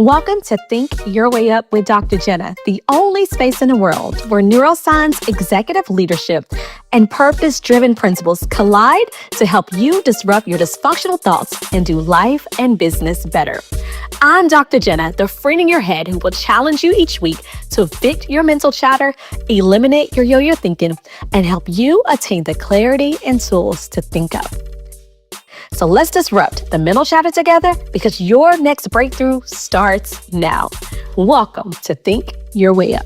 Welcome to Think Your Way Up with Dr. Jinneh, the only space in the world where neuroscience, executive leadership, and purpose-driven principles collide to help you disrupt your dysfunctional thoughts and do life and business better. I'm Dr. Jinneh, the friend in your head who will challenge you each week to evict your mental chatter, eliminate your yo-yo thinking, and help you attain the clarity and tools to think up. So let's disrupt the mental chatter together because your next breakthrough starts now. Welcome to Think Your Way Up.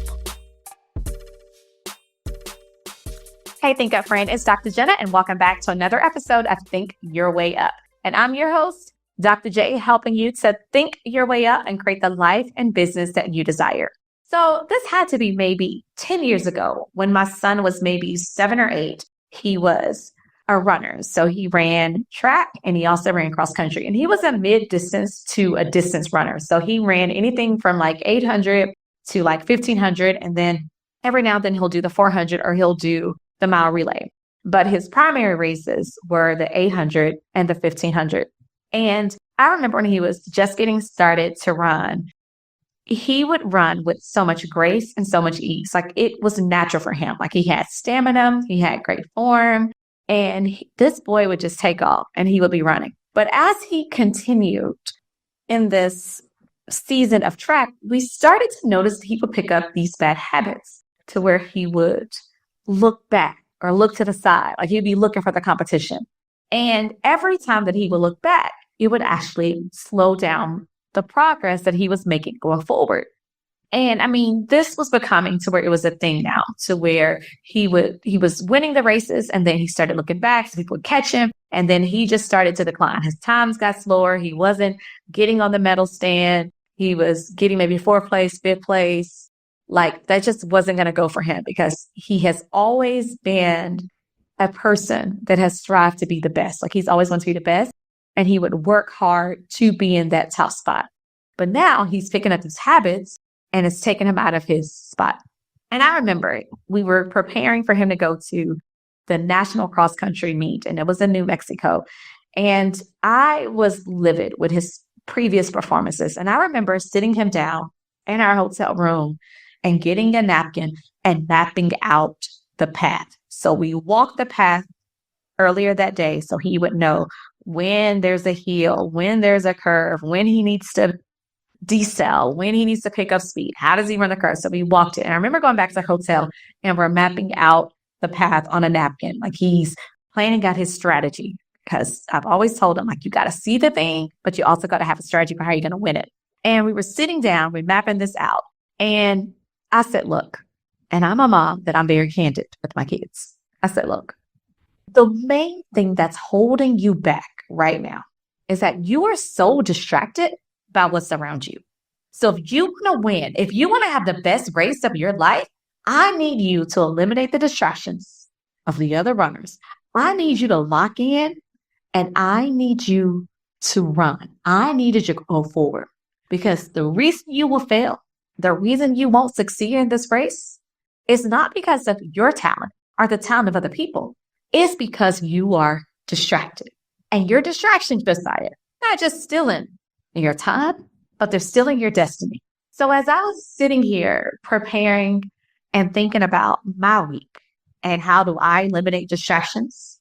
Hey, ThinkUP friend, it's Dr. Jinneh, and welcome back to another episode of Think Your Way Up. And I'm your host, Dr. J, helping you to think your way up and create the life and business that you desire. So this had to be maybe 10 years ago when my son was maybe 7 or 8. He was a runner. So he ran track and he also ran cross country, and he was a mid-distance to a distance runner. So he ran anything from like 800 to like 1500. And then every now and then he'll do the 400 or he'll do the mile relay. But his primary races were the 800 and the 1500. And I remember when he was just getting started to run, he would run with so much grace and so much ease. Like it was natural for him. Like he had stamina, he had great form. And this boy would just take off and he would be running. But as he continued in this season of track, we started to notice that he would pick up these bad habits to where he would look back or look to the side, like he'd be looking for the competition. And every time that he would look back, it would actually slow down the progress that he was making going forward. And I mean, this was becoming to where it was a thing now, to where he was winning the races and then he started looking back so people would catch him. And then he just started to decline. His times got slower. He wasn't getting on the medal stand. He was getting maybe 4th place, 5th place. Like that just wasn't going to go for him because he has always been a person that has strived to be the best. Like he's always wanted to be the best, and he would work hard to be in that top spot. But now he's picking up these habits and it's taken him out of his spot. And I remember we were preparing for him to go to the national cross country meet, and it was in New Mexico. And I was livid with his previous performances. And I remember sitting him down in our hotel room and getting a napkin and mapping out the path. So we walked the path earlier that day so he would know when there's a hill, when there's a curve, when he needs to decel, when he needs to pick up speed, how does he run the curve? So we walked it. And I remember going back to the hotel and we're mapping out the path on a napkin. Like he's planning out his strategy, because I've always told him, like, you got to see the thing, but you also got to have a strategy for how you're going to win it. And we were sitting down, we're mapping this out. And I said, look, and I'm a mom that I'm very candid with my kids. I said, look, the main thing that's holding you back right now is that you are so distracted by what's around you. So if you want to win, if you want to have the best race of your life, I need you to eliminate the distractions of the other runners. I need you to lock in, and I need you to run. I needed you to go forward, because the reason you will fail, the reason you won't succeed in this race is not because of your talent or the talent of other people. It's because you are distracted, and your distractions, Josiah, not just stealing your time, but they're stealing your destiny. So as I was sitting here preparing and thinking about my week and how do I eliminate distractions,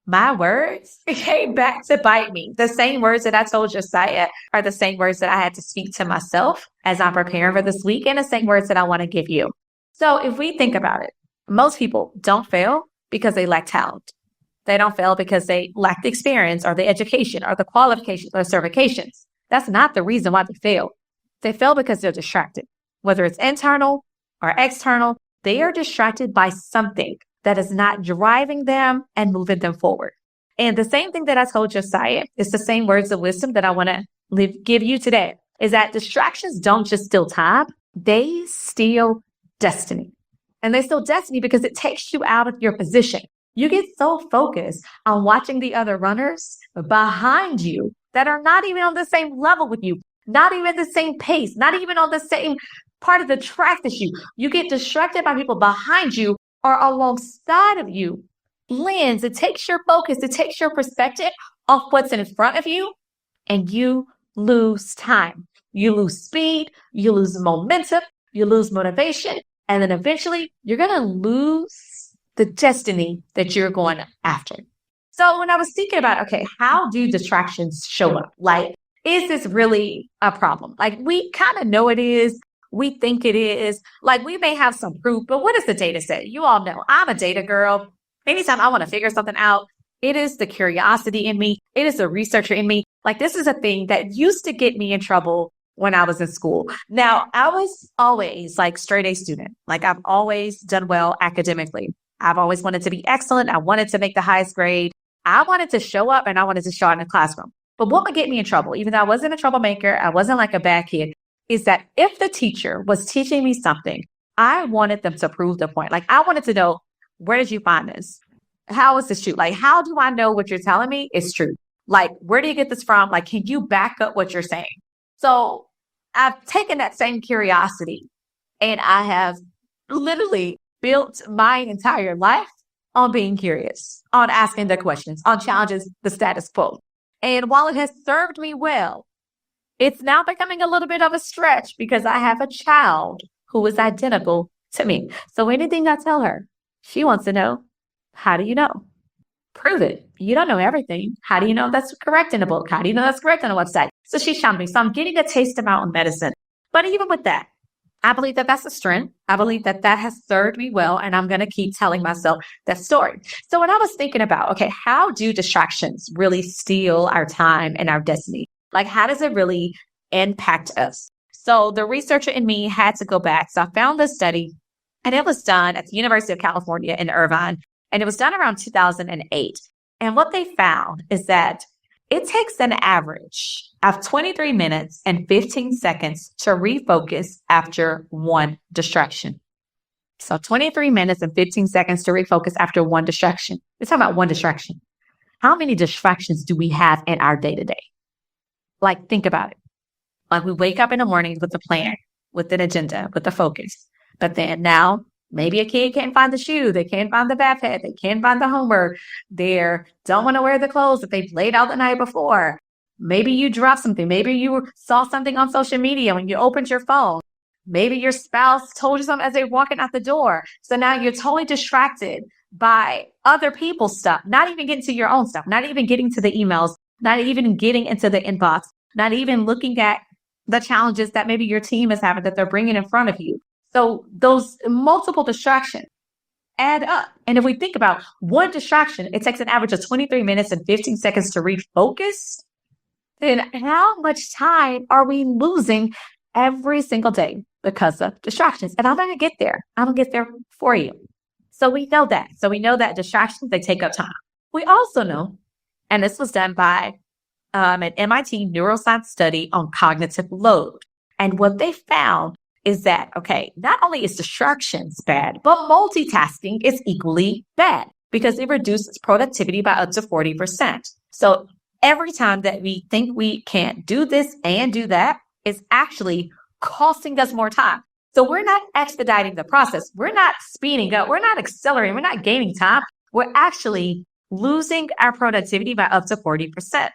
my words came back to bite me. The same words that I told Josiah are the same words that I had to speak to myself as I'm preparing for this week, and the same words that I want to give you. So if we think about it, most people don't fail because they lack talent. They don't fail because they lack the experience or the education or the qualifications or certifications. That's not the reason why they fail. They fail because they're distracted. Whether it's internal or external, they are distracted by something that is not driving them and moving them forward. And the same thing that I told Josiah is the same words of wisdom that I want to give you today, is that distractions don't just steal time, they steal destiny. And they steal destiny because it takes you out of your position. You get so focused on watching the other runners behind you that are not even on the same level with you, not even the same pace, not even on the same part of the track as you. You get distracted by people behind you or alongside of you. It takes your focus, it takes your perspective off what's in front of you, and you lose time. you lose speed, you lose momentum, you lose motivation, and then eventually you're going to lose the destiny that you're going after. So when I was thinking about, okay, how do distractions show up? Like, is this really a problem? Like, we kind of know it is. We think it is. Like, we may have some proof, but what does the data say? You all know I'm a data girl. Anytime I want to figure something out, it is the curiosity in me. It is the researcher in me. Like, this is a thing that used to get me in trouble when I was in school. Now, I was always like straight A student. Like, I've always done well academically. I've always wanted to be excellent. I wanted to make the highest grade. I wanted to show up and I wanted to show out in the classroom. But what would get me in trouble, even though I wasn't a troublemaker, I wasn't like a bad kid, is that if the teacher was teaching me something, I wanted them to prove the point. Like, I wanted to know, where did you find this? How is this true? Like, how do I know what you're telling me is true? Like, where do you get this from? Like, can you back up what you're saying? So I've taken that same curiosity and I have literally built my entire life on being curious, on asking the questions, on challenges the status quo. And while it has served me well, it's now becoming a little bit of a stretch because I have a child who is identical to me. So anything I tell her, she wants to know, how do you know? Prove it. You don't know everything. How do you know that's correct in a book? How do you know that's correct on a website? So she's showing me. So I'm getting a taste of my own medicine. But even with that, I believe that that's a strength. I believe that that has served me well, and I'm going to keep telling myself that story. So when I was thinking about, okay, how do distractions really steal our time and our destiny? Like, how does it really impact us? So the researcher in me had to go back. So I found this study, and it was done at the University of California in Irvine, and it was done around 2008. And what they found is that it takes an average of 23 minutes and 15 seconds to refocus after one distraction. So 23 minutes and 15 seconds to refocus after one distraction. We're talking about one distraction. How many distractions do we have in our day-to-day? Like, think about it. Like, we wake up in the morning with a plan, with an agenda, with a focus. But then now, maybe a kid can't find the shoe, they can't find the backpack, they can't find the homework, they don't want to wear the clothes that they've laid out the night before. Maybe you dropped something. Maybe you saw something on social media when you opened your phone. Maybe your spouse told you something as they're walking out the door. So now you're totally distracted by other people's stuff, not even getting to your own stuff, not even getting to the emails, not even getting into the inbox, not even looking at the challenges that maybe your team is having that they're bringing in front of you. So those multiple distractions add up. And if we think about one distraction, it takes an average of 23 minutes and 15 seconds to refocus. Then how much time are we losing every single day because of distractions? And I'm going to get there. I'm going to get there for you. So we know that. So we know that distractions, they take up time. We also know, and this was done by an MIT neuroscience study on cognitive load. And what they found is that, okay, not only is distractions bad, but multitasking is equally bad because it reduces productivity by up to 40%. So every time that we think we can't do this and do that, it's actually costing us more time. So we're not expediting the process. We're not speeding up. We're not accelerating. We're not gaining time. We're actually losing our productivity by up to 40%.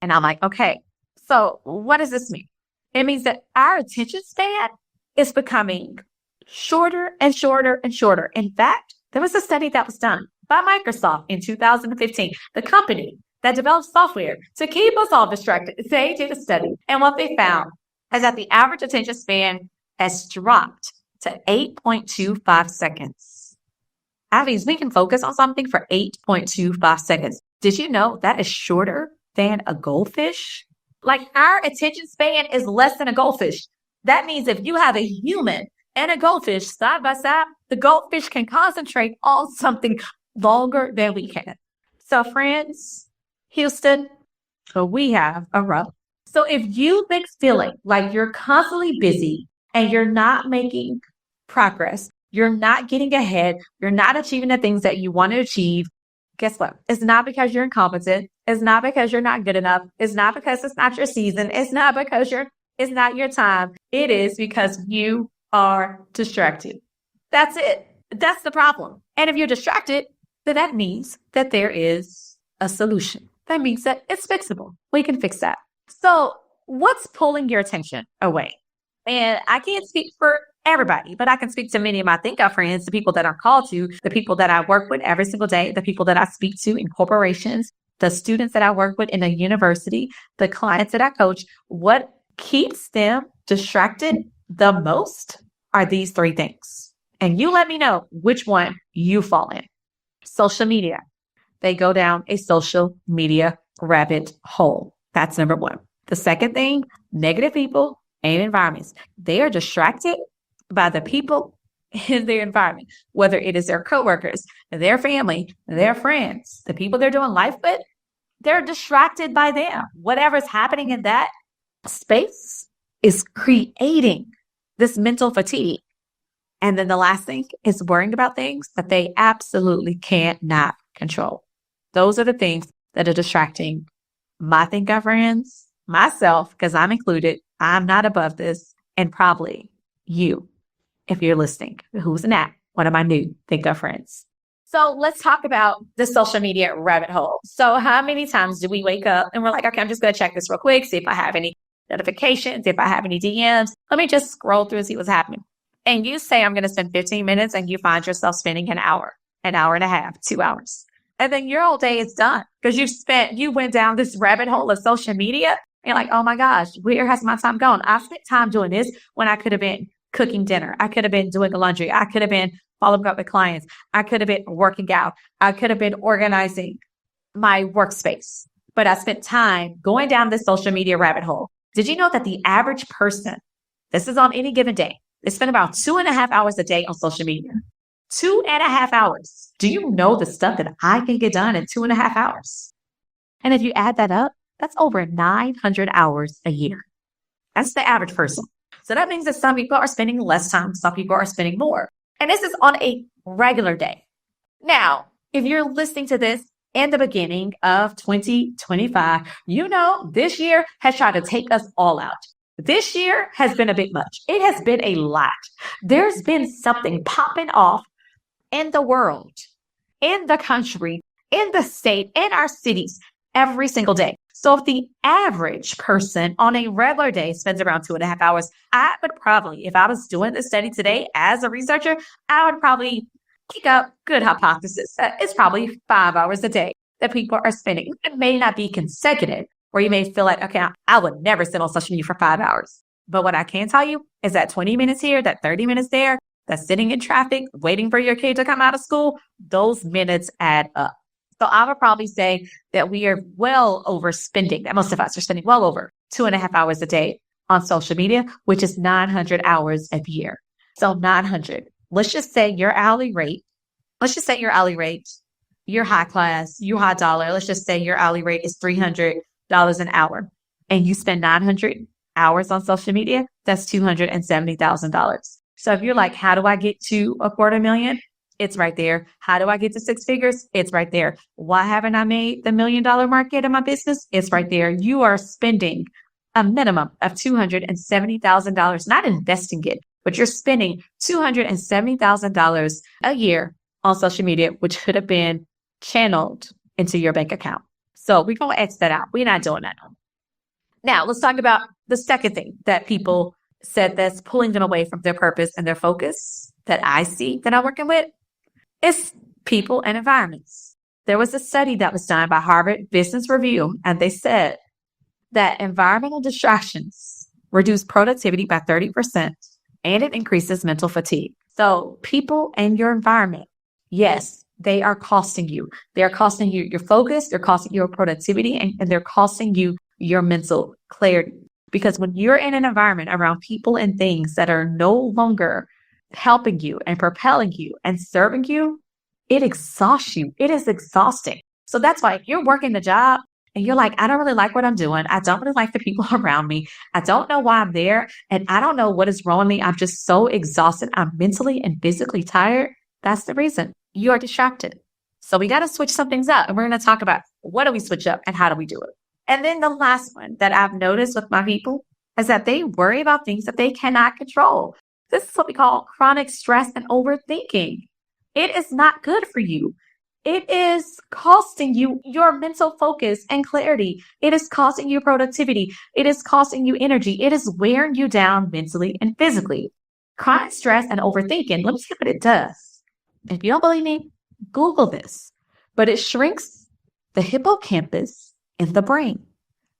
And I'm like, okay, so what does this mean? It means that our attention span is becoming shorter and shorter and shorter. In fact, there was a study that was done by Microsoft in 2015, the company that develops software to keep us all distracted. They did a study, and what they found is that the average attention span has dropped to 8.25 seconds. That means we can focus on something for 8.25 seconds. Did you know that is shorter than a goldfish? Like, our attention span is less than a goldfish. That means if you have a human and a goldfish side by side, the goldfish can concentrate on something longer than we can. So friends, Houston, so we have a rub. So if you've been feeling like you're constantly busy and you're not making progress, you're not getting ahead, you're not achieving the things that you want to achieve, guess what? It's not because you're incompetent. It's not because you're not good enough. It's not because it's not your season. It's not because it's not your time. It is because you are distracted. That's it. That's the problem. And if you're distracted, then that means that there is a solution. That means that it's fixable. We can fix that. So What's pulling your attention away? And I can't speak for everybody, but I can speak to many of my ThinkUp friends, the people that I'm called to, the people that I work with every single day, the people that I speak to in corporations, the students that I work with in a university, the clients that I coach. What keeps them distracted the most are these three things. And you let me know which one you fall in. Social media. They go down a social media rabbit hole. That's number one. The second thing, negative people and environments. They are distracted by the people in their environment, whether it is their coworkers, their family, their friends, the people they're doing life with. They're distracted by them. Whatever's happening in that space is creating this mental fatigue. And then the last thing is worrying about things that they absolutely cannot control. Those are the things that are distracting my ThinkUp friends, myself, because I'm included. I'm not above this, and probably you, if you're listening, who's not one of my new ThinkUp friends. So let's talk about the social media rabbit hole. So how many times do we wake up and we're like, okay, I'm just going to check this real quick, see if I have any notifications, if I have any DMs. Let me just scroll through and see what's happening. And you say, I'm going to spend 15 minutes, and you find yourself spending an hour and a half, 2 hours. And then your whole day is done because you went down this rabbit hole of social media. And you're like, oh my gosh, where has my time gone? I spent time doing this when I could have been cooking dinner. I could have been doing laundry. I could have been following up with clients. I could have been working out. I could have been organizing my workspace. But I spent time going down this social media rabbit hole. Did you know that the average person, this is on any given day, they spend about 2.5 hours a day on social media. 2.5 hours. Do you know the stuff that I can get done in 2.5 hours? And if you add that up, that's over 900 hours a year. That's the average person. So that means that some people are spending less time, some people are spending more. And this is on a regular day. Now, if you're listening to this in the beginning of 2025, you know this year has tried to take us all out. This year has been a bit much. It has been a lot. There's been something popping off in the world, in the country, in the state, in our cities every single day. So if the average person on a regular day spends around 2.5 hours, I would probably, if I was doing this study today as a researcher, I would probably kick up good hypothesis that it's probably 5 hours a day that people are spending. It may not be consecutive, where you may feel like, okay, I would never sit on social media for 5 hours. But what I can tell you is that 20 minutes here, that 30 minutes there, that sitting in traffic, waiting for your kid to come out of school, those minutes add up. So I would probably say that we are well overspending, that most of us are spending well over 2.5 hours a day on social media, which is 900 hours a year. So 900. Let's just say your hourly rate, you're high class, you're high dollar. Let's just say your hourly rate is $300 an hour, and you spend 900 hours on social media, that's $270,000. So if you're like, how do I get to $250,000? It's right there. How do I get to 6 figures? It's right there. Why haven't I made the $1 million mark yet in my business? It's right there. You are spending a minimum of $270,000, not investing it, but you're spending $270,000 a year on social media, which could have been channeled into your bank account. So we're going to X that out. We're not doing that. Now, let's talk about the second thing that people said that's pulling them away from their purpose and their focus that I see that I'm working with is people and environments. There was a study that was done by Harvard Business Review, and they said that environmental distractions reduce productivity by 30%, and it increases mental fatigue. So people and your environment, yes, they are costing you. They are costing you your focus, they're costing you your productivity, and they're costing you your mental clarity. Because when you're in an environment around people and things that are no longer helping you and propelling you and serving you, it exhausts you. It is exhausting. So that's why if you're working the job and you're like, I don't really like what I'm doing. I don't really like the people around me. I don't know why I'm there. And I don't know what is wrong with me. I'm just so exhausted. I'm mentally and physically tired. That's the reason. You are distracted. So we got to switch some things up. And we're going to talk about what do we switch up and how do we do it? And then the last one that I've noticed with my people is that they worry about things that they cannot control. This is what we call chronic stress and overthinking. It is not good for you. it is costing you your mental focus and clarity. It is costing you productivity. It is costing you energy. It is wearing you down mentally and physically. Chronic stress and overthinking, let me see what it does. If you don't believe me, Google this. But it shrinks the hippocampus in the brain.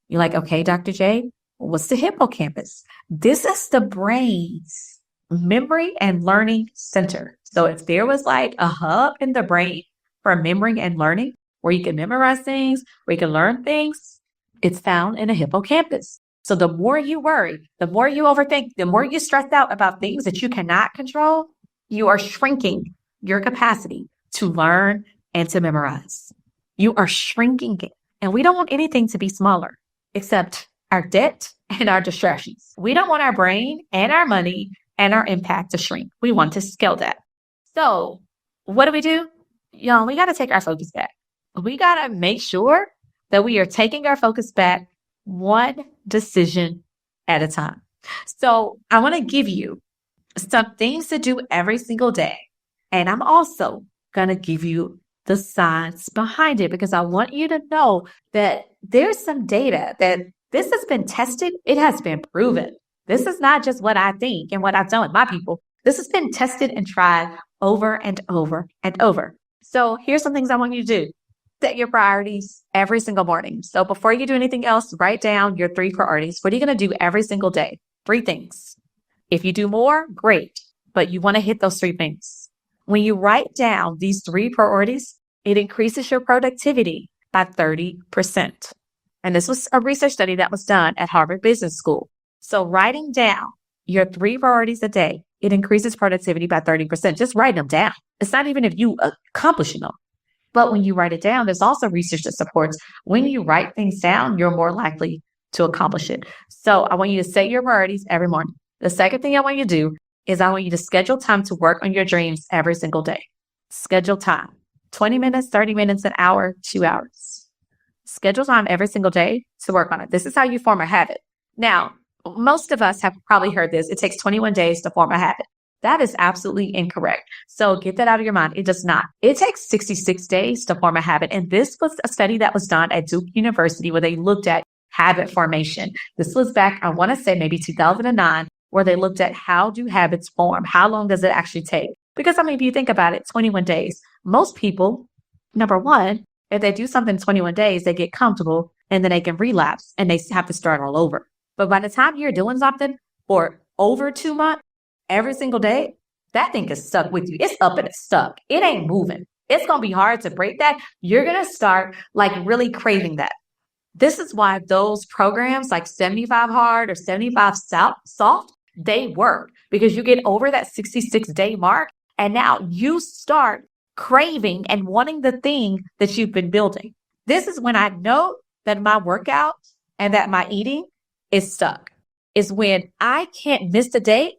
You're like, okay, Dr. J, what's the hippocampus? This is the brain's memory and learning center. So if there was like a hub in the brain for memory and learning, where you can memorize things, where you can learn things, it's found in a hippocampus. So the more you worry, the more you overthink, the more you stress out about things that you cannot control, you are shrinking your capacity to learn and to memorize. You are shrinking it. And we don't want anything to be smaller except our debt and our distractions. We don't want our brain and our money and our impact to shrink. We want to scale that. So what do? Y'all, we got to take our focus back. We got to make sure that we are taking our focus back one decision at a time. So I want to give you some things to do every single day. And I'm also going to give you the science behind it, because I want you to know that there's some data that this has been tested. It has been proven. This is not just what I think and what I've done with my people. This has been tested and tried over and over and over. So here's some things I want you to do. Set your priorities every single morning. So before you do anything else, write down your 3 priorities. What are you going to do every single day? 3 things. If you do more, great, but you want to hit those 3 things. When you write down these 3 priorities, it increases your productivity by 30%. And this was a research study that was done at Harvard Business School. So writing down your 3 priorities a day, it increases productivity by 30%. Just write them down. It's not even if you accomplishing them. But when you write it down, there's also research that supports when you write things down, you're more likely to accomplish it. So I want you to set your priorities every morning. The second thing I want you to do is I want you to schedule time to work on your dreams every single day. Schedule time. 20 minutes, 30 minutes, an hour, 2 hours. Schedule time every single day to work on it. This is how you form a habit. Now, most of us have probably heard this. It takes 21 days to form a habit. That is absolutely incorrect. So get that out of your mind. It does not. It takes 66 days to form a habit. And this was a study that was done at Duke University where they looked at habit formation. This was back, I want to say maybe 2009, where they looked at how do habits form? How long does it actually take? Because, I mean, if you think about it, 21 days, most people, number one, if they do something in 21 days, they get comfortable and then they can relapse and they have to start all over. But by the time you're doing something for over 2 months, every single day, that thing is stuck with you. It's up and it's stuck. It ain't moving. It's going to be hard to break that. You're going to start like really craving that. This is why those programs like 75 hard or 75 soft, they work, because you get over that 66-day mark and now you start craving and wanting the thing that you've been building. This is when I know that my workout and that my eating is stuck, is when I can't miss a day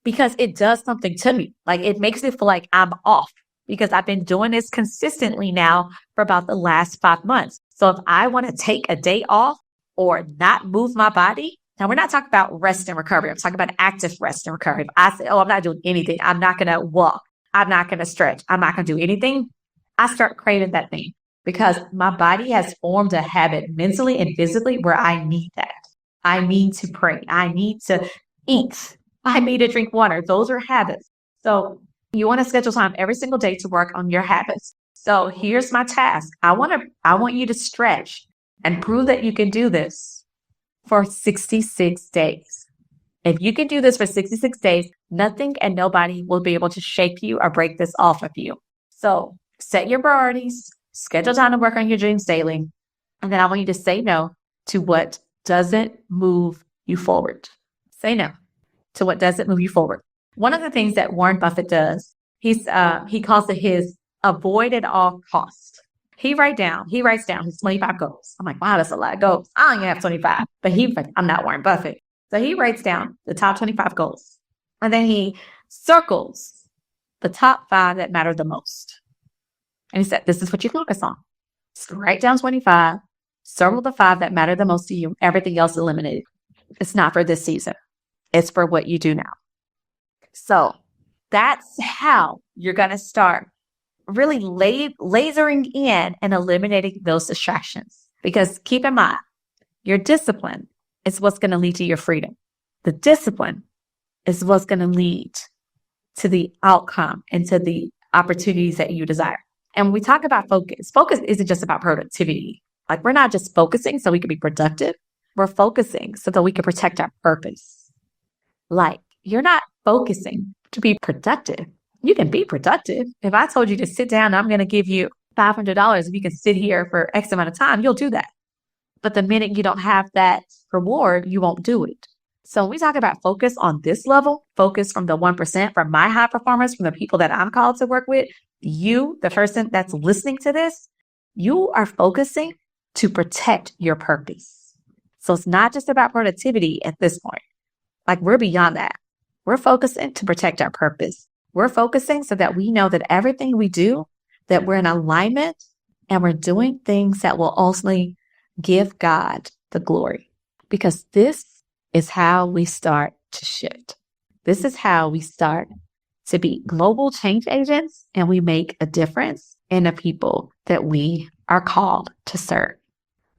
because it does something to me. Like it makes me feel like I'm off because I've been doing this consistently now for about the last 5 months. So if I want to take a day off or not move my body, now we're not talking about rest and recovery. I'm talking about active rest and recovery. If I say, oh, I'm not doing anything, I'm not going to walk, I'm not going to stretch, I'm not going to do anything, I start craving that thing because my body has formed a habit mentally and physically where I need that. I need to pray. I need to eat. I need to drink water. Those are habits. So you want to schedule time every single day to work on your habits. So here's my task. I want you to stretch and prove that you can do this for 66 days. If you can do this for 66 days, nothing and nobody will be able to shake you or break this off of you. So set your priorities, schedule time to work on your dreams daily, and then I want you to say no to what doesn't move you forward. Say no to what doesn't move you forward. One of the things that Warren Buffett does, he calls it his avoid at all costs. He writes down his 25 goals. I'm like, wow, that's a lot of goals. I don't even have 25, but I'm not Warren Buffett. So he writes down the top 25 goals and then he circles the top 5 that matter the most. And he said, this is what you focus on. So write down 25, circle the 5 that matter the most to you. Everything else eliminated. It's not for this season. It's for what you do now. So that's how you're going to start really lasering in and eliminating those distractions. Because keep in mind, your discipline is what's going to lead to your freedom. The discipline is what's going to lead to the outcome and to the opportunities that you desire. And when we talk about focus isn't just about productivity. Like, we're not just focusing so we can be productive. We're focusing so that we can protect our purpose. Like, you're not focusing to be productive. You can be productive. If I told you to sit down, I'm going to give you $500 if you can sit here for X amount of time, you'll do that. But the minute you don't have that reward, you won't do it. So when we talk about focus on this level, focus from the 1%, from my high performers, from the people that I'm called to work with, you, the person that's listening to this, you are focusing to protect your purpose. So it's not just about productivity at this point. Like, we're beyond that. We're focusing to protect our purpose. We're focusing so that we know that everything we do, that we're in alignment and we're doing things that will ultimately give God the glory. Because this is how we start to shift. This is how we start to be global change agents, and we make a difference in the people that we are called to serve.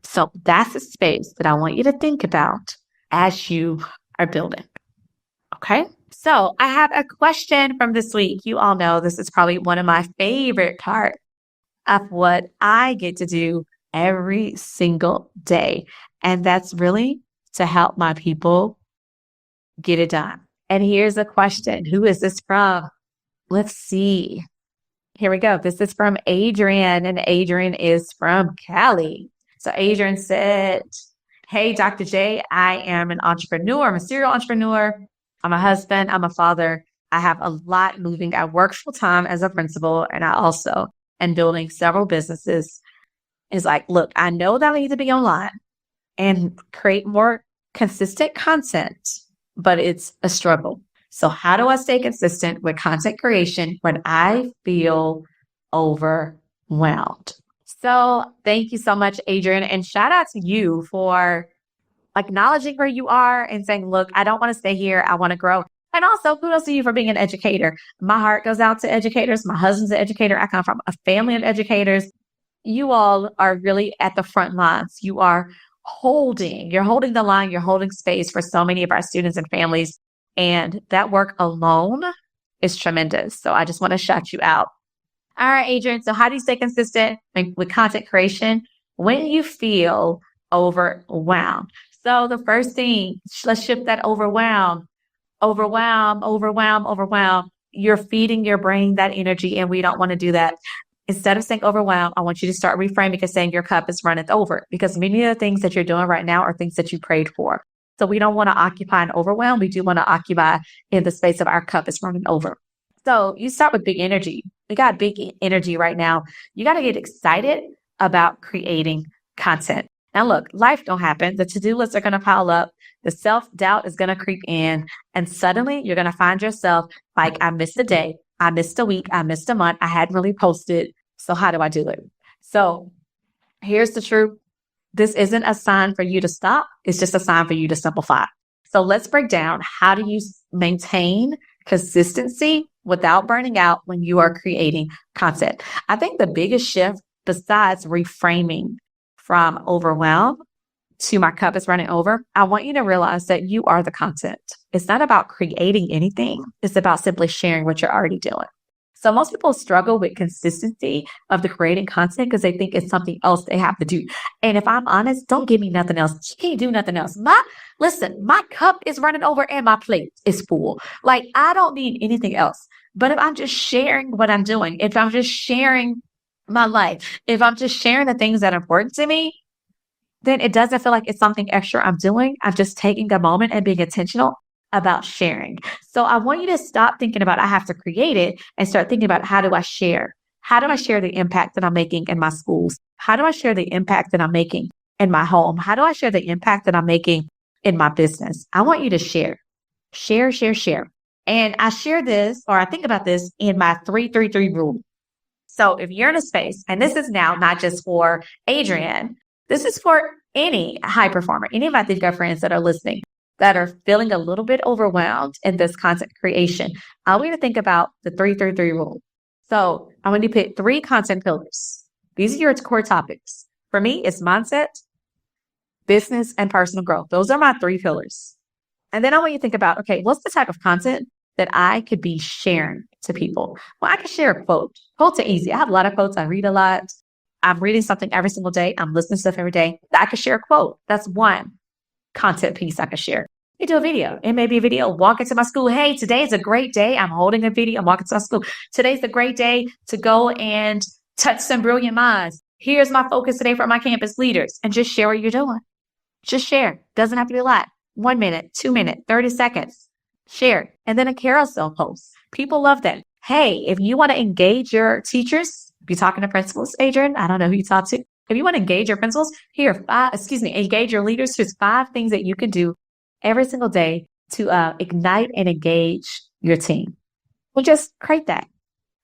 So that's a space that I want you to think about as you are building. Okay? So I have a question from this week. You all know this is probably one of my favorite parts of what I get to do every single day. And that's really to help my people get it done. And here's a question. Who is this from? Let's see. Here we go. This is from Adrian, and Adrian is from Cali. So Adrian said, "Hey, Dr. J, I am an entrepreneur. I'm a serial entrepreneur. I'm a husband. I'm a father. I have a lot moving. I work full time as a principal, and I also am building several businesses." It's like, look, I know that I need to be online and create more consistent content, but it's a struggle. So how do I stay consistent with content creation when I feel overwhelmed? So thank you so much, Adrian. And shout out to you for acknowledging where you are and saying, look, I don't want to stay here. I want to grow. And also, kudos to you for being an educator. My heart goes out to educators. My husband's an educator. I come from a family of educators. You all are really at the front lines. You're holding the line, you're holding space for so many of our students and families. And that work alone is tremendous. So I just want to shout you out. All right, Adrian. So how do you stay consistent with content creation when you feel overwhelmed? So the first thing, let's shift that overwhelm. You're feeding your brain that energy, and we don't want to do that. Instead of saying overwhelmed, I want you to start reframing and saying your cup is runneth over, because many of the things that you're doing right now are things that you prayed for. So we don't want to occupy an overwhelm. We do want to occupy in the space of our cup is running over. So you start with big energy. We got big energy right now. You got to get excited about creating content. Now look, life don't happen. The to-do lists are going to pile up. The self-doubt is going to creep in. And suddenly you're going to find yourself like, I missed a day. I missed a week. I missed a month. I hadn't really posted. So how do I do it? So here's the truth. This isn't a sign for you to stop. It's just a sign for you to simplify. So let's break down, how do you maintain consistency without burning out when you are creating content? I think the biggest shift, besides reframing from overwhelm to my cup is running over, I want you to realize that you are the content. It's not about creating anything. It's about simply sharing what you're already doing. So most people struggle with consistency of the creating content because they think it's something else they have to do. And if I'm honest, don't give me nothing else. You can't do nothing else. My cup is running over and my plate is full. Like, I don't need anything else. But if I'm just sharing what I'm doing, if I'm just sharing my life, if I'm just sharing the things that are important to me, then it doesn't feel like it's something extra I'm doing. I'm just taking a moment and being intentional about sharing. So I want you to stop thinking about I have to create it and start thinking about, how do I share? How do I share the impact that I'm making in my schools? How do I share the impact that I'm making in my home? How do I share the impact that I'm making in my business? I want you to share. Share. And I share this, or I think about this in my 3-3-3 rule. So if you're in a space, and this is now not just for Adrian, this is for any high performer, any of my ThinkUP friends that are listening, that are feeling a little bit overwhelmed in this content creation. I want you to think about the 3-3-3 rule. So I want you to pick 3 content pillars. These are your core topics. For me, it's mindset, business, and personal growth. Those are my 3 pillars. And then I want you to think about, okay, what's the type of content that I could be sharing to people? Well, I could share a quote. Quotes are easy. I have a lot of quotes. I read a lot. I'm reading something every single day. I'm listening to stuff every day. I could share a quote. That's one content piece I could share. You do a video. It may be a video. Walk into my school. Hey, today is a great day. I'm holding a video. I'm walking to my school. Today's a great day to go and touch some brilliant minds. Here's my focus today for my campus leaders. And just share what you're doing. Just share. Doesn't have to be a lot. 1 minute, 2 minutes, 30 seconds. Share. And then a carousel post. People love that. Hey, if you want to engage your teachers, if you're talking to principals, Adrian, I don't know who you talk to. If you want to engage your principals, engage your leaders. Here's 5 things that you can do every single day to ignite and engage your team. Well, just create that.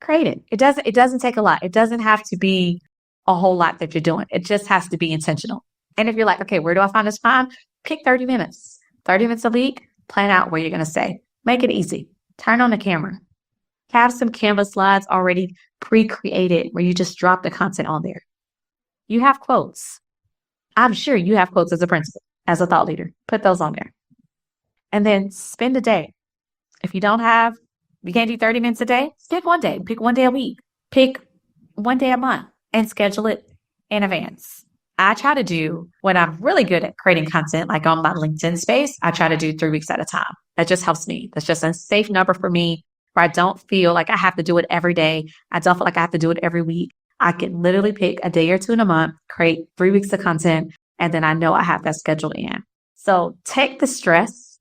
Create it. It doesn't take a lot. It doesn't have to be a whole lot that you're doing. It just has to be intentional. And if you're like, okay, where do I find this time? Pick 30 minutes. 30 minutes a week. Plan out what you're going to say. Make it easy. Turn on the camera. Have some Canva slides already pre-created where you just drop the content on there. You have quotes. I'm sure you have quotes as a principal, as a thought leader. Put those on there. And then spend a day. If you can't do 30 minutes a day, pick one day. Pick one day a week. Pick one day a month and schedule it in advance. I try to do, when I'm really good at creating content, like on my LinkedIn space, I try to do 3 weeks at a time. That just helps me. That's just a safe number for me where I don't feel like I have to do it every day. I don't feel like I have to do it every week. I can literally pick a day or 2 in a month, create 3 weeks of content, and then I know I have that scheduled in. So take the stress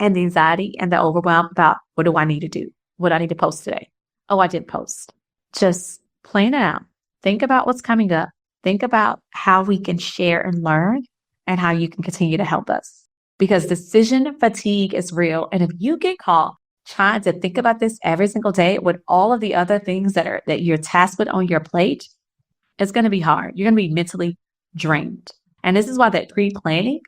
and the anxiety and the overwhelm about what do I need to do? What do I need to post today? Oh, I did post. Just plan it out. Think about what's coming up. Think about how we can share and learn and how you can continue to help us. Because decision fatigue is real. And if you get caught trying to think about this every single day with all of the other things that you're tasked with on your plate, it's going to be hard. You're going to be mentally drained. And this is why that pre-planning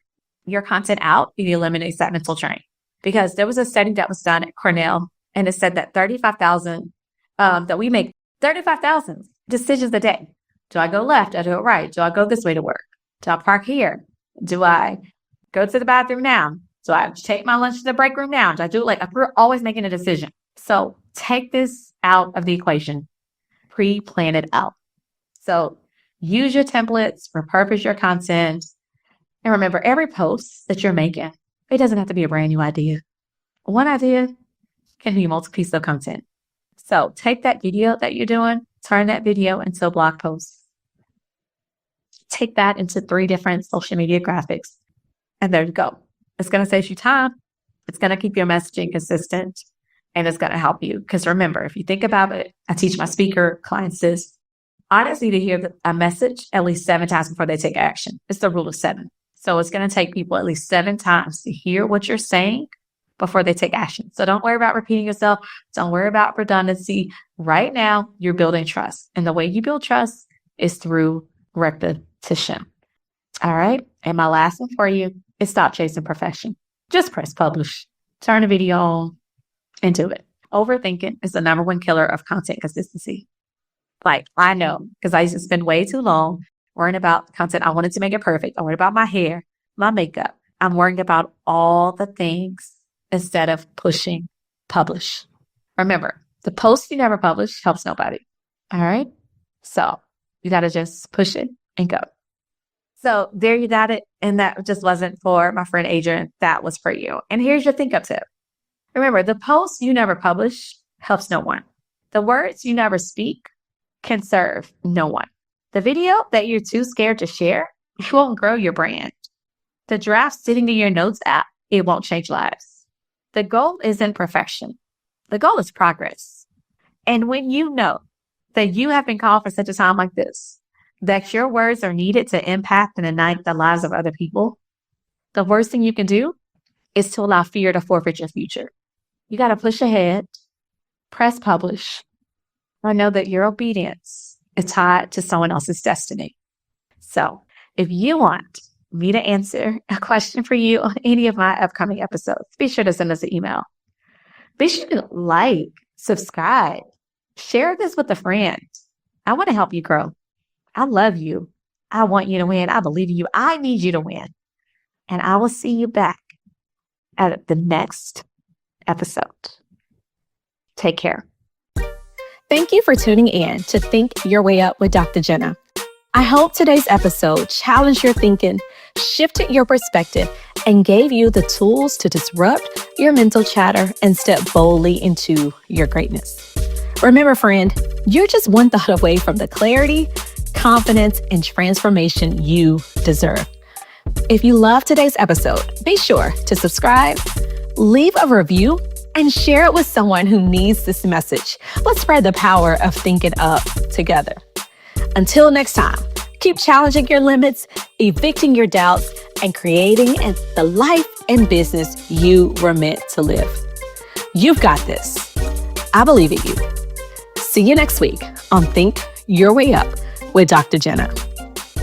your content out, it eliminates that mental drain. Because there was a study that was done at Cornell, and it said that 35,000, that we make 35,000 decisions a day. Do I go left? Do I do it right? Do I go this way to work? Do I park here? Do I go to the bathroom now? Do I take my lunch to the break room now? Do I do it we're always making a decision. So take this out of the equation. Pre-plan it out. So use your templates, repurpose your content. And remember, every post that you're making, it doesn't have to be a brand new idea. One idea can be multiple pieces of content. So take that video that you're doing, turn that video into a blog post. Take that into 3 different social media graphics. And there you go. It's going to save you time. It's going to keep your messaging consistent. And it's going to help you. Because remember, if you think about it, I teach my speaker clients this. Audience need to hear a message at least 7 times before they take action. It's the rule of 7. So it's going to take people at least 7 times to hear what you're saying before they take action. So don't worry about repeating yourself. Don't worry about redundancy. Right now, you're building trust. And the way you build trust is through repetition. All right. And my last one for you is stop chasing perfection. Just press publish. Turn a video on and do it. Overthinking is the number 1 killer of content consistency. I know, because I used to spend way too long worrying about content. I wanted to make it perfect. I worried about my hair, my makeup. I'm worrying about all the things instead of pushing publish. Remember, the post you never publish helps nobody. All right. So you got to just push it and go. So there you got it. And that just wasn't for my friend Adrian. That was for you. And here's your ThinkUP tip. Remember, the post you never publish helps no one. The words you never speak can serve no one. The video that you're too scared to share, it won't grow your brand. The draft sitting in your notes app, it won't change lives. The goal isn't perfection. The goal is progress. And when you know that you have been called for such a time like this, that your words are needed to impact and ignite the lives of other people, the worst thing you can do is to allow fear to forfeit your future. You got to push ahead, press publish, or know that your obedience is tied to someone else's destiny. So if you want me to answer a question for you on any of my upcoming episodes, be sure to send us an email. Be sure to subscribe, Share this with a friend. I want to help you grow. I love you. I want you to win. I believe in you. I need you to win. And I will see you back at the next episode. Take care. Thank you for tuning in to Think Your Way Up with Dr. Jinneh. I hope today's episode challenged your thinking, shifted your perspective, and gave you the tools to disrupt your mental chatter and step boldly into your greatness. Remember, friend, you're just one thought away from the clarity, confidence, and transformation you deserve. If you love today's episode, be sure to subscribe, leave a review, and share it with someone who needs this message. Let's spread the power of thinking up together. Until next time, keep challenging your limits, evicting your doubts, and creating the life and business you were meant to live. You've got this. I believe in you. See you next week on Think Your Way Up with Dr. Jinneh.